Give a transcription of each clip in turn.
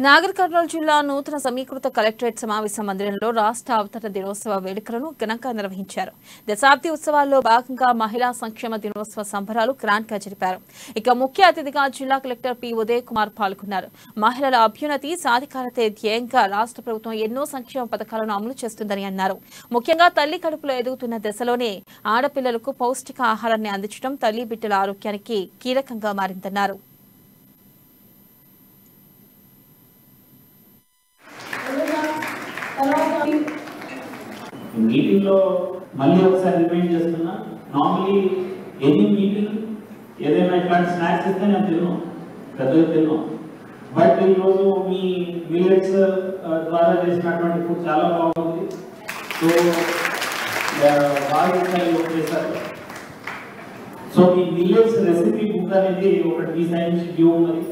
నాగర్ కర్నూలు జిల్లా నూతన సమీకృత కలెక్టరేట్ సమావేశ మందిరంలో రాష్ట్ర అవతరణ దినోత్సవ వేడుకలను ఘనంగా నిర్వహించారు. దశాబ్ది ఉత్సవాల్లో భాగంగా మహిళా సంక్షేమ దినోత్సవ సంబరాలు గ్రాండ్గా జరిపారు. ఇక ముఖ్య అతిథిగా జిల్లా కలెక్టర్ పి ఉదయ్ కుమార్ పాల్గొన్నారు. మహిళల అభ్యున్నతి సాధికారతే ధ్యేయంగా రాష్ట్ర ప్రభుత్వం ఎన్నో సంక్షేమ పథకాలను అమలు చేస్తుందని అన్నారు. ముఖ్యంగా తల్లి కడుపులో ఎదుగుతున్న దశలోనే ఆడపిల్లలకు పౌష్టిక ఆహారాన్ని అందించడం తల్లి బిడ్డల ఆరోగ్యానికి కీలకంగా మారిందన్నారు. మీటింగ్ లో మళ్ళీ ఒకసారి రిమైండ్ చేస్తున్నా, నార్మలీ ఎనీ మీటింగ్ ఏదైనా ఇట్లాంటి స్నాక్స్ ఇస్తే నేను తిన్నాను, పెద్దగా తిన్నాను. బట్ ఈరోజు మీ మిల్లెట్స్ ద్వారా చేసినటువంటి ఫుడ్ చాలా బాగుంది. సో బాగా చేశారు. సో మీ మిల్లెట్స్ రెసిపీ బుక్ అనేది ఒకటి మీ సైడ్ నుంచి డ్యూ ఉన్నది.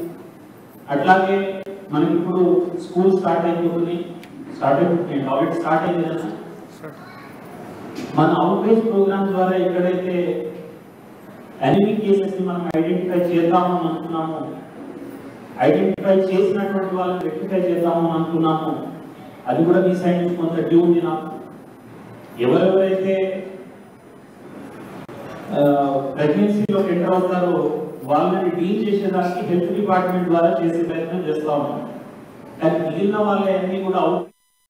అట్లాగే మనకి ఇప్పుడు స్కూల్ స్టార్ట్ అయిపోతుంది. ఆల్రెడీ స్టార్ట్ అయింది కదా. మన అవుట్ రీచ్ ప్రోగ్రామ్ ద్వారా ఎక్కడైతే ఎనిమిక్ కేసెస్ ని మనం ఐడెంటిఫై చేద్దామని అనుకున్నాము, ఐడెంటిఫై చేసినటువంటి వాళ్ళని రెక్టిఫై చేద్దామని అనుకున్నాము, అది కూడా మీ సైడ్ నుంచి కొంత డ్యూ ఉంది నాకు. ఎవరెవరైతే ప్రెగ్నెన్సీలో ఎంటర్ అవుతారో వాళ్ళని డీల్ చేసేదానికి హెల్త్ డిపార్ట్మెంట్ ద్వారా చేసే ప్రయత్నం చేస్తా ఉన్నాం. కానీ మిగిలిన వాళ్ళ అన్ని కూడా అవుట్